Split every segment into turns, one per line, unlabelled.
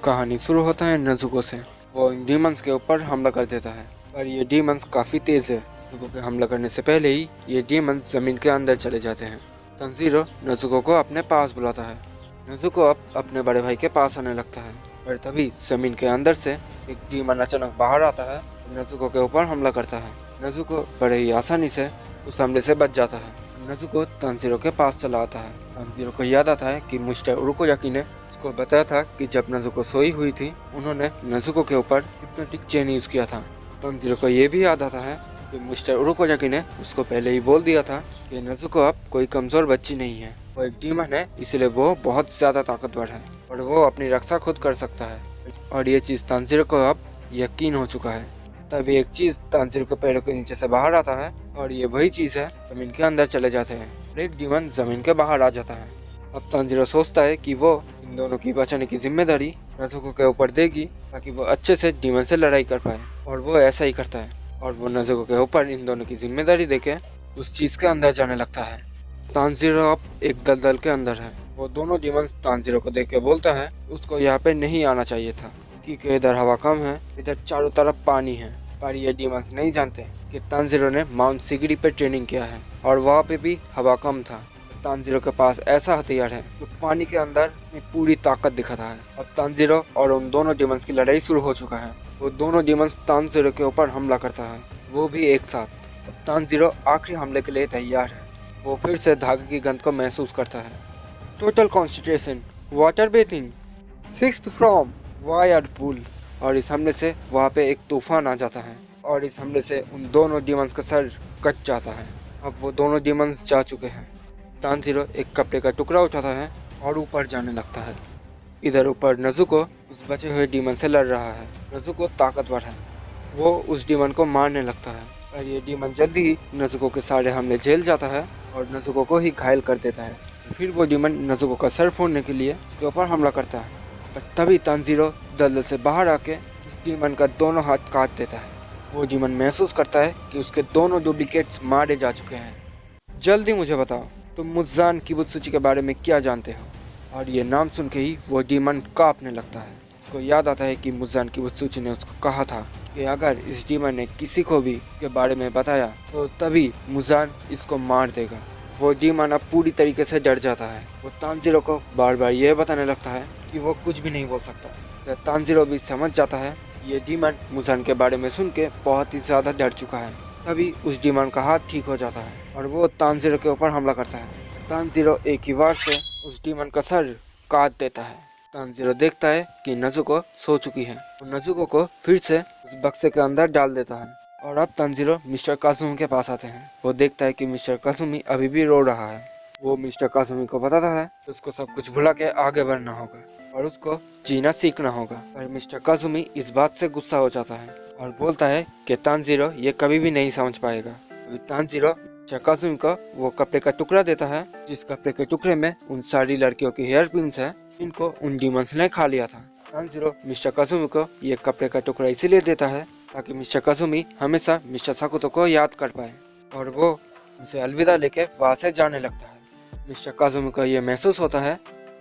कहानी शुरू होता है नजुको से। वो इन डीमंस के ऊपर हमला कर देता है, पर ये डीमंस काफ़ी तेज़ है। नजुको के हमला करने से पहले ही ये डीमंस ज़मीन के अंदर चले जाते हैं। तंजीरो नजुको को अपने पास बुलाता है। नजुको अब अपने बड़े भाई के पास आने लगता है, पर तभी ज़मीन के अंदर से एक डीमन अचानक बाहर आता है और नजुको के ऊपर हमला करता है। नजुको बड़े ही आसानी से उस हमले से बच जाता है। नजुको तंजीरो के पास चला आता है। तंजीरो को याद आता है कि मिस्टर उरुकोयाकी ने को बताया था कि जब नजुको सोई हुई थी उन्होंने नजुको के ऊपर हिप्नोटिक चेन यूज किया था। तंजीरो को ये भी याद आता है कि मिस्टर उरुकोयाकी ने उसको पहले ही बोल दिया था कि नजुको अब कोई कमजोर बच्ची नहीं है, वो एक डीमन है, इसलिए वो बहुत ज्यादा ताकतवर है और वो अपनी रक्षा खुद कर सकता है। और ये चीज तंजीरो को अब यकीन हो चुका है। तभी एक चीज तंजीरो के पैरों के नीचे से बाहर आता है और ये वही चीज है। जमीन के अंदर चले जाते हैं और एक डीमन जमीन के बाहर आ जाता है। अब तंजीरो सोचता है कि वो इन दोनों की बचाने की जिम्मेदारी नजुको के ऊपर देगी ताकि वो अच्छे से डीमन से लड़ाई कर पाए, और वो ऐसा ही करता है और वो नजुको के ऊपर इन दोनों की जिम्मेदारी देके उस चीज के अंदर जाने लगता है। तांजीरो अब एक दलदल के अंदर है। वो दोनों डीमंस तांजीरो को देख के बोलता है उसको यहाँ पे नहीं आना चाहिए था, क्योंकि इधर हवा कम है, इधर चारों तरफ पानी है। पर ये डीमंस नहीं जानते कि तांजीरो ने माउंट सिगड़ी पे ट्रेनिंग किया है और वहाँ पे भी हवा कम था। तांजीरो के पास ऐसा हथियार है जो पानी के अंदर अपनी पूरी ताकत दिखाता है। अब तांजीरो और उन दोनों डीमंस की लड़ाई शुरू हो चुका है। वो दोनों डीमंस तांजीरो के ऊपर हमला करता है, वो भी एक साथ। अब तांजीरो आखिरी हमले के लिए तैयार है। वो फिर से धागे की गंध को महसूस करता है। Total concentration, water bathing, sixth from wire pull. और इस हमले से वहाँ पे एक तूफान आ जाता है और इस हमले से उन दोनों डीमंस का सर कट जाता है। अब वो दोनों डीमंस जा चुके हैं। तांजीरो एक कपड़े का टुकड़ा उठाता है और ऊपर जाने लगता है। इधर ऊपर नजुको उस बचे हुए डीमन से लड़ रहा है। नजुको ताकतवर है, वो उस डीमन को मारने लगता है, और ये डीमन जल्दी ही नजुको के सारे हमले झेल जाता है और नजुको को ही घायल कर देता है। फिर वो डीमन नजुको का सर फोड़ने के लिए उसके ऊपर हमला करता है, पर तभी तांजीरो दलदल से बाहर आके उस डीमन का दोनों हाथ काट देता है। वो डीमन महसूस करता है कि उसके दोनों डुप्लीकेट्स मारे जा चुके हैं। जल्दी मुझे बताओ, तुम मुज़ान किबुत्सुची के बारे में क्या जानते हो? और ये नाम सुन के ही वो डीमन कांपने लगता है। उसको याद आता है कि मुज़ान किबुत्सुची ने उसको कहा था कि अगर इस डीमन ने किसी को भी के बारे में बताया तो तभी मुज़ान इसको मार देगा। वो डीमन अब पूरी तरीके से डर जाता है। वो तांजीरो को बार बार ये बताने लगता है कि वो कुछ भी नहीं बोल सकता। तो तांजीरो भी समझ जाता है ये डीमन मुज़ान के बारे में सुन के बहुत ही ज़्यादा डर चुका है। तभी उस डीमन का हाथ ठीक हो जाता है और वो तांजीरो के ऊपर हमला करता है। तांजीरो एक ही वार से उस डीमन का सर काट देता है। तांजीरो देखता है कि नजुको सो चुकी है। वो नजुको को फिर से उस बक्से के अंदर डाल देता है और अब तांजीरो मिस्टर काजुमी के पास आते हैं। वो देखता है कि मिस्टर काजुमी अभी भी रो रहा है। वो मिस्टर काजुमी को बताता है कि उसको सब कुछ भुला के आगे बढ़ना होगा और उसको जीना सीखना होगा। पर मिस्टर काजुमी इस बात से गुस्सा हो जाता है और बोलता है कि तांजीरो ये कभी भी नहीं समझ पाएगा। अभी तांजीरो मिस्टर काजुमी को वो कपड़े का टुकड़ा देता है, जिस कपड़े के टुकड़े में उन सारी लड़कियों की हेयर पिन्स है, इनको उन डीमंस ने खा लिया था। तांजीरो मिस्टर काजुमी को ये कपड़े का टुकड़ा इसीलिए देता है ताकि मिस्टर काजुमी हमेशा मिस्टर साकुतो को याद कर पाए, और वो उनसे अलविदा लेके वहाँ से जाने लगता है। मिस्टर काजुमी को ये महसूस होता है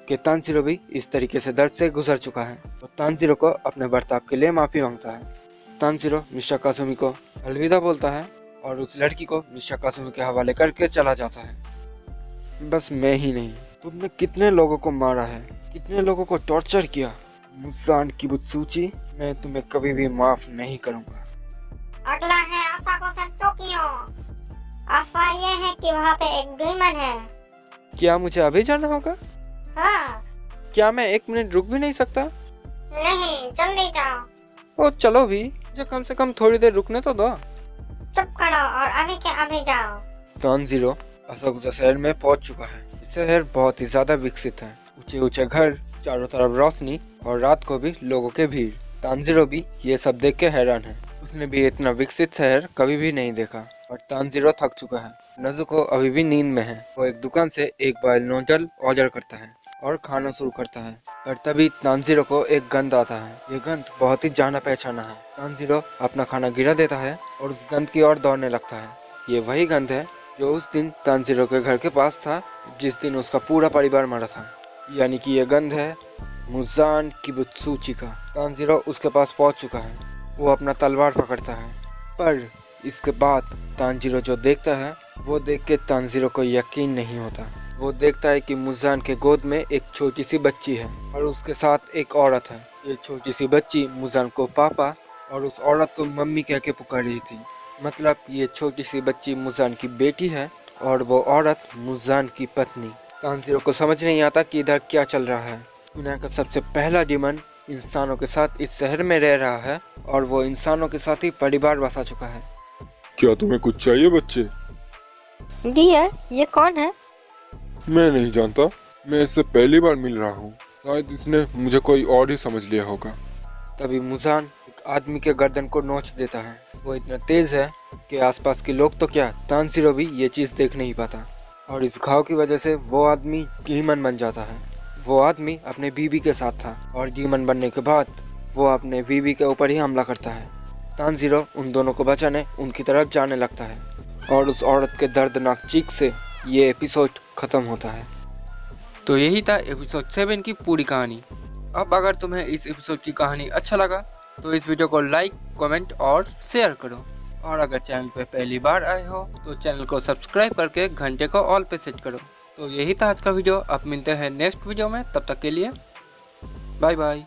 कि तांजीरो भी इस तरीके से दर्द से गुजर चुका है। वो तांजीरो को अपने बर्ताव के लिए माफ़ी मांगता है। तांजीरो मिस्टर काजुमी को अलविदा बोलता है और उस लड़की को मिस्टर काजुमी के हवाले करके चला जाता है। बस मैं ही नहीं, तुमने कितने लोगों को मारा है, कितने लोगों को टॉर्चर किया। मुज़ान किबुत्सुची, मैं तुम्हें कभी भी माफ नहीं करूंगा।
अगला है असाको से टोक्यो। अफवाह ये है कि वहाँ पे एक डीमन है।
क्या मुझे अभी जाना होगा?
हाँ।
क्या मैं एक मिनट रुक भी नहीं सकता?
नहीं, जल्दी जाओ।
ओ चलो भी, मुझे कम से कम थोड़ी देर रुकने तो दो।
चुप करो और अभी के अभी जाओ।
तांजीरो असाकुसा शहर में पहुंच चुका है। शहर बहुत ही ज्यादा विकसित है, ऊंचे ऊंचे घर, चारों तरफ रोशनी और रात को भी लोगों के भीड़। तांजीरो भी ये सब देख के हैरान है। उसने भी इतना विकसित शहर कभी भी नहीं देखा। और तांजीरो थक चुका है। नजुको अभी भी नींद में है। वो एक दुकान से एक बॉयल नूडल ऑर्डर करता है और खाना शुरू करता है, पर तभी तांजीरो को एक गंध आता है। ये गंध बहुत ही जाना पहचाना है। तांजीरो अपना खाना गिरा देता है और उस गंध की ओर दौड़ने लगता है। ये वही गंध है जो उस दिन तांजीरो के घर के पास था, जिस दिन उसका पूरा परिवार मरा था। यानी कि ये गंध है मुजान किबुत्सुची का। तानजीरो उसके पास पहुंच चुका है। वो अपना तलवार पकड़ता है, पर इसके बाद तानजीरो जो देखता है वो देख के तानजीरो को यकीन नहीं होता। वो देखता है कि मुजान के गोद में एक छोटी सी बच्ची है और उसके साथ एक औरत है। ये छोटी सी बच्ची मुजान को पापा और उस औरत को मम्मी कह के पुकार रही थी। मतलब ये छोटी सी बच्ची मुजान की बेटी है और वो औरत मुजान की पत्नी। तानजीरो को समझ नहीं आता कि इधर क्या चल रहा है। दुनिया का सबसे पहला डीमन इंसानों के साथ इस शहर में रह रहा है और वो इंसानों के साथ ही परिवार बसा चुका है।
क्या तुम्हें कुछ चाहिए बच्चे?
डियर, ये कौन है?
मैं नहीं जानता, मैं इससे पहली बार मिल रहा हूँ। शायद इसने मुझे कोई और ही समझ लिया होगा।
तभी मुजान एक आदमी के गर्दन को नोच देता है। वो इतना तेज है कि आसपास के लोग तो क्या, तानजीरो भी ये चीज़ देख नहीं पाता और इस घाव की वजह से वो आदमी डीमन बन जाता है। वो आदमी अपने बीवी के साथ था और डीमन बनने के बाद वो अपने बीवी के ऊपर ही हमला करता है। तानजीरो उन दोनों को बचाने उनकी तरफ जाने लगता है और उस औरत के दर्दनाक चीख से ये एपिसोड ख़त्म होता है। तो यही था एपिसोड 7 की पूरी कहानी। अब अगर तुम्हें इस एपिसोड की कहानी अच्छा लगा तो इस वीडियो को लाइक, कमेंट और शेयर करो। और अगर चैनल पे पहली बार आए हो तो चैनल को सब्सक्राइब करके घंटे को ऑल पे सेट करो। तो यही था आज का वीडियो। अब मिलते हैं नेक्स्ट वीडियो में, तब तक के लिए बाय बाय।